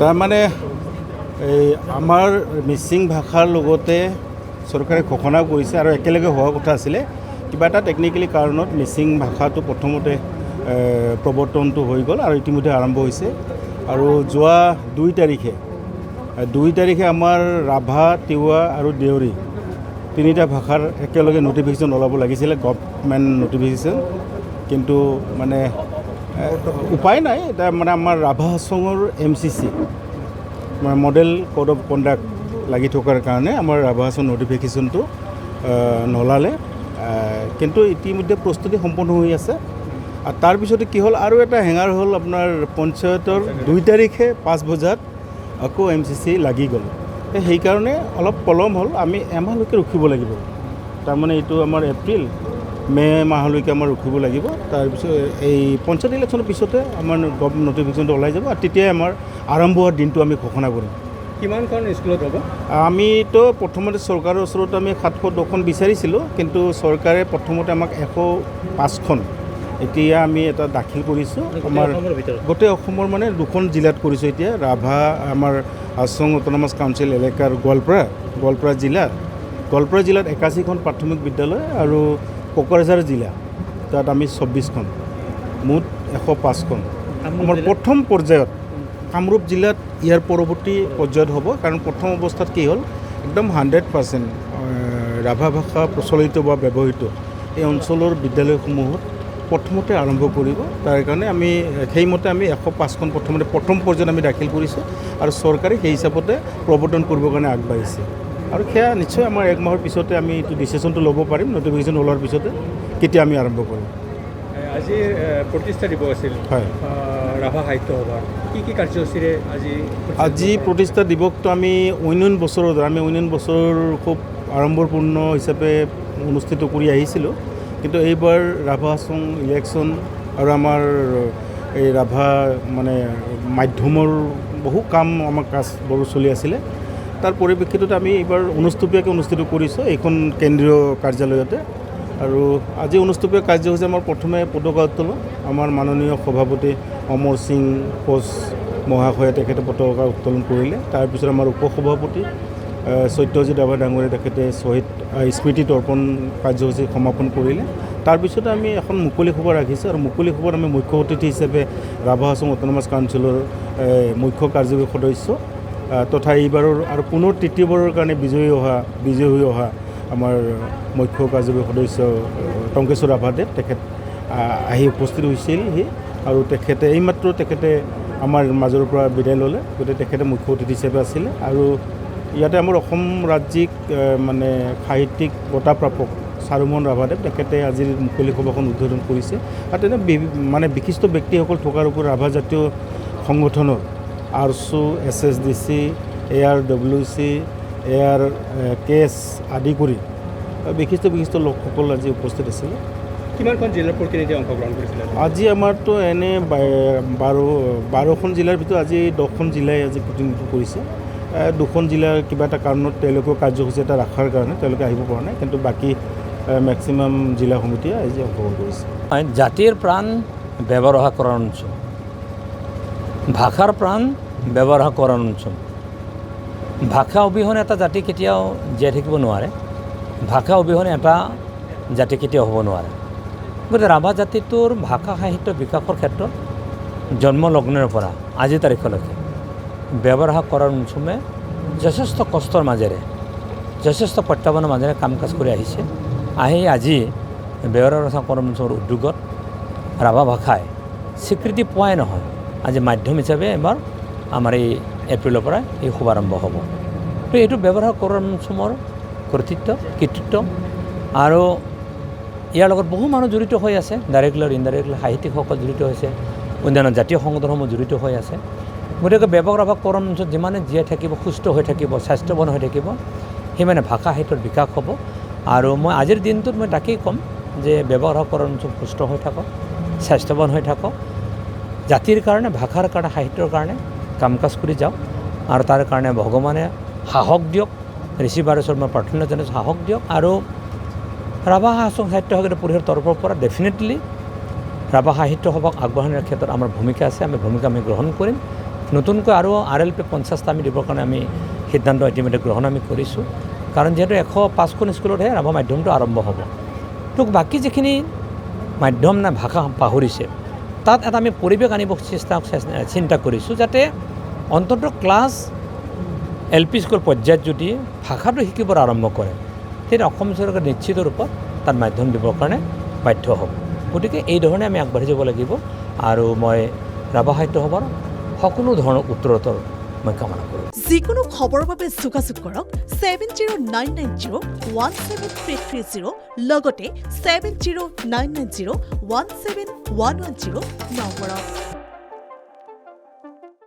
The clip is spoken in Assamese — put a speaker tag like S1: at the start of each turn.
S1: তাৰমানে এই আমাৰ মিচিং ভাষাৰ লগতে চৰকাৰে ঘোষণা কৰিছে আৰু একেলগে হোৱা কথা আছিলে। কিবা এটা টেকনিকেলি কাৰণত মিচিং ভাষাটো প্ৰথমতে প্ৰৱৰ্তনটো হৈ গ'ল আৰু ইতিমধ্যে আৰম্ভ হৈছে। আৰু যোৱা 2 তাৰিখে আমাৰ ৰাভা, তিৱা আৰু দেউৰী 3টা ভাষাৰ একেলগে নটিফিকেশ্যন ওলাব লাগিছিলে, গভৰ্ণমেণ্ট নটিফিকেশ্যন। কিন্তু মানে উপায় নাই, এটা মানে আমাৰ ৰাভা হাছঙৰ MCC model code of conduct লাগি থকাৰ কাৰণে আমাৰ ৰাভা হাছং নটিফিকেশ্যনটো নলালে। কিন্তু ইতিমধ্যে প্ৰস্তুতি সম্পন্ন হৈ আছে। আৰু তাৰপিছতে কি হ'ল, আৰু এটা হেঙাৰ হ'ল আপোনাৰ পঞ্চায়তৰ 2 তাৰিখে 5 বজাত আকৌ MCC লাগি গ'ল। সেইকাৰণে অলপ পলম হ'ল, আমি এমাহলৈকে ৰখিব লাগিব। তাৰমানে এইটো আমাৰ এপ্ৰিল মে মাহলৈকে আমাৰ ৰখিব লাগিব। তাৰপিছত এই পঞ্চায়ত ইলেকশ্যনৰ পিছতে আমাৰ গভৰ্ণমেণ্ট নটিফিকেশ্যনটো ওলাই যাব আৰু তেতিয়াই আমাৰ আৰম্ভ হোৱাৰ দিনটো আমি ঘোষণা কৰিম।
S2: কিমানখন স্কুলত হ'ব?
S1: আমিতো প্ৰথমতে চৰকাৰৰ ওচৰত আমি 702খন বিচাৰিছিলোঁ, কিন্তু চৰকাৰে প্ৰথমতে আমাক 105খন এতিয়া আমি এটা দাখিল কৰিছোঁ। আমাৰ গোটেই অসমৰ মানে 2খন জিলাত কৰিছোঁ এতিয়া। ৰাভা আমাৰ হাছং অট'নমাছ কাউন্সিল এলেকাৰ গোৱালপাৰা জিলাত 81খন প্ৰাথমিক বিদ্যালয় আৰু কোকৰাঝাৰ জিলা তাত আমি 24খন, মুঠ 105খন। আমাৰ প্ৰথম পৰ্যায়ত কামৰূপ জিলাত ইয়াৰ পৰৱৰ্তী পৰ্যায়ত হ'ব, কাৰণ প্ৰথম অৱস্থাত কি হ'ল, একদম 100% ৰাভা ভাষা প্ৰচলিত বা ব্যৱহৃত এই অঞ্চলৰ বিদ্যালয়সমূহত প্ৰথমতে আৰম্ভ কৰিব। তাৰ কাৰণে আমি সেইমতে আমি 105খন প্ৰথম পৰ্যায়ত আমি দাখিল কৰিছোঁ আৰু চৰকাৰে সেই হিচাপতে প্ৰৱৰ্তন কৰিবৰ কাৰণে আগবাঢ়িছে। আৰু সেয়া নিশ্চয় আমাৰ 1 মাহৰ পিছতে আমি এইটো ডিচিশ্যনটো ল'ব পাৰিম, নটিফিকেশ্যন ওলোৱাৰ পিছতে কেতিয়া আমি আৰম্ভ কৰিম।
S2: আজি প্ৰতিষ্ঠা দিৱস আছিল,
S1: হয়,
S2: ৰাভা সাহিত্য সভাৰ কি কাৰ্যসূচীৰে
S1: আজি প্ৰতিষ্ঠা দিৱসটো আমি অন্যান্য বছৰ খুব আড়ম্বৰপূৰ্ণ হিচাপে অনুষ্ঠিত কৰি আহিছিলোঁ। কিন্তু এইবাৰ ৰাভা হাছং ইলেকশ্যন আৰু আমাৰ এই ৰাভা মানে মাধ্যমৰ বহু কাম আমাৰ কাজবোৰ চলি আছিলে। তাৰ পৰিপ্ৰেক্ষিতত আমি এইবাৰ অনুষ্টুপীয়াকৈ অনুষ্ঠিত কৰিছোঁ এইখন কেন্দ্ৰীয় কাৰ্যালয়তে। আৰু আজি অনুষ্টুপীয়া কাৰ্যসূচী আমাৰ প্ৰথমে পতাকা উত্তোলন, আমাৰ মাননীয় সভাপতি অমৰ সিং কোচ মহাশয়ে তেখেতে পতাকা উত্তোলন কৰিলে। তাৰপিছত আমাৰ উপসভাপতি সত্যজিৎ ৰাভা ডাঙৰীয়া তেখেতে শ্বহীদ স্মৃতি তৰ্পণ কাৰ্যসূচী সমাপন কৰিলে। তাৰপিছতে আমি এখন মুকলি সভা ৰাখিছোঁ আৰু মুকলি সভাত আমি মুখ্য অতিথি হিচাপে ৰাভা হাছং অট'নমাছ কাউন্সিলৰ মুখ্য কাৰ্যবাহী সদস্য তথা এইবাৰৰ আৰু পুনৰ 3য়বাৰৰ কাৰণে বিজয়ী হৈ অহা আমাৰ মুখ্য কাৰ্যবাহী সদস্য টংকেশ্বৰ ৰাভাদেৱ তেখেত আহি উপস্থিত হৈছিলহি আৰু তেখেতে এইমাত্ৰ আমাৰ মাজৰ পৰা বিদায় ল'লে। গতিকে তেখেতে মুখ্য অতিথি হিচাপে আছিলে। আৰু ইয়াতে আমাৰ অসম ৰাজ্যিক মানে সাহিত্যিক বঁটা প্ৰাপক চাৰুমোহন ৰাভাদেৱ তেখেতে আজিৰ মুকলি সভাখন উদ্বোধন কৰিছে। আৰু তেনে মানে বিশিষ্ট ব্যক্তিসকল থকাৰ উপৰি ৰাভা জাতীয় সংগঠনৰ আৰচু, SSDC, ARWC, ARKS আদি কৰি বিশিষ্ট লোকসকল আজি উপস্থিত আছিলে।
S2: কিমানখন জিলাৰ প্ৰতিনিধি অংশগ্ৰহণ কৰিছিলে?
S1: আজি আমাৰতো এনে 12খন জিলাৰ ভিতৰত আজি 10খন জিলাই আজি প্ৰতিনিধিত্ব কৰিছে। 2খন জিলাৰ কিবা এটা কাৰণত তেওঁলোকৰ কাৰ্যসূচী এটা ৰখাৰ কাৰণে তেওঁলোকে আহিব পৰা নাই, কিন্তু বাকী মেক্সিমাম জিলা সমিতিয়ে আজি অংশগ্ৰহণ কৰিছে।
S3: জাতিৰ প্ৰাণ ব্যৱহাৰ কৰাৰ অঞ্চল, ভাষাৰ প্ৰাণ ব্যৱহাৰ কৰাৰ অঞ্চল। ভাষা অবিহনে এটা জাতি কেতিয়াও জীয়াই থাকিব নোৱাৰে, ভাষা অবিহনে এটা জাতি কেতিয়াও হ'ব নোৱাৰে। গতিকে ৰাভা জাতিটোৰ ভাষা সাহিত্য বিকাশৰ ক্ষেত্ৰত জন্মলগ্নৰ পৰা আজিৰ তাৰিখলৈকে ব্যৱহাৰ কৰাৰ অঞ্চলে যথেষ্ট কষ্টৰ মাজেৰে, যথেষ্ট প্ৰত্যাহ্বানৰ মাজেৰে কাম কাজ কৰি আহিছে। আজি ব্যৱহাৰ কৰাৰ অঞ্চলৰ উদ্যোগত ৰাভা ভাষাই স্বীকৃতি পোৱাই নহয়, আজি মাধ্যম হিচাপে এবাৰ আমাৰ এই এপ্ৰিলৰ পৰা এই শুভাৰম্ভ হ'ব। তো এইটো ব্যৱহাৰ কৰাৰ অঞ্চলৰ কৃতিত্ব আৰু ইয়াৰ লগত বহু মানুহ জড়িত হৈ আছে, ডাইৰেক্টলি আৰু ইনডাইৰেক্টলি সাহিত্যিকসকল জড়িত হৈছে, অন্যান্য জাতীয় সংগঠনসমূহ জড়িত হৈ আছে। গতিকে ব্যৱহাৰ কৰাৰ অঞ্চল যিমানে জীয়াই থাকিব, সুস্থ হৈ থাকিব, স্বাস্থ্যৱান হৈ থাকিব, সিমানে ভাষা সাহিত্যৰ বিকাশ হ'ব। আৰু মই আজিৰ দিনটোত মই তাকেই ক'ম যে ব্যৱহাৰ কৰাৰ অঞ্চল সুস্থ হৈ থাকক, স্বাস্থ্যৱান হৈ থাকক, জাতিৰ কাৰণে, ভাষাৰ কাৰণে, সাহিত্যৰ কাৰণে কাম কাজ কৰি যাওক। আৰু তাৰ কাৰণে ভগৱানে সাহস দিয়ক, ঋষি বাৰেশ্বৰ মই প্ৰাৰ্থনা জনাইছোঁ, সাহস দিয়ক। আৰু ৰাভা হাছং সাহিত্য সভাৰ পৰিষদৰ তৰফৰ পৰা ডেফিনেটলি ৰাভা সাহিত্য সভাক আগবঢ়াই নিয়াৰ ক্ষেত্ৰত আমাৰ ভূমিকা আছে, ভূমিকা আমি গ্ৰহণ কৰিম। নতুনকৈ আৰু RLP 50টা আমি দিবৰ কাৰণে আমি সিদ্ধান্ত ইতিমধ্যে গ্ৰহণ আমি কৰিছোঁ কাৰণ যিহেতু 105খন স্কুলতহে ৰাভা মাধ্যমটো আৰম্ভ হ'ব তো বাকী যিখিনি মাধ্যম না ভাষা পাহৰিছে তাত এটা আমি পৰিৱেশ আনিব চিন্তা কৰিছোঁ যাতে অন্ততঃ ক্লাছ LP স্কুল পৰ্যায়ত যদি ভাষাটো শিকিবৰ আৰম্ভ কৰে তেতিয়া অসম চৰকাৰে নিশ্চিত ৰূপত তাত মাধ্যম দিবৰ কাৰণে বাধ্য হ'ব গতিকে এই ধৰণে আমি আগবাঢ়ি যাব লাগিব আৰু মই ৰাভা সাহিত্য সভাৰ সকলো ধৰণৰ উত্তৰোত্তৰ মই কামনা কৰোঁ
S4: যিকোনো খবৰৰ বাবে যোগাযোগ কৰক 7099017330 লগতে 7099017110 নম্বৰত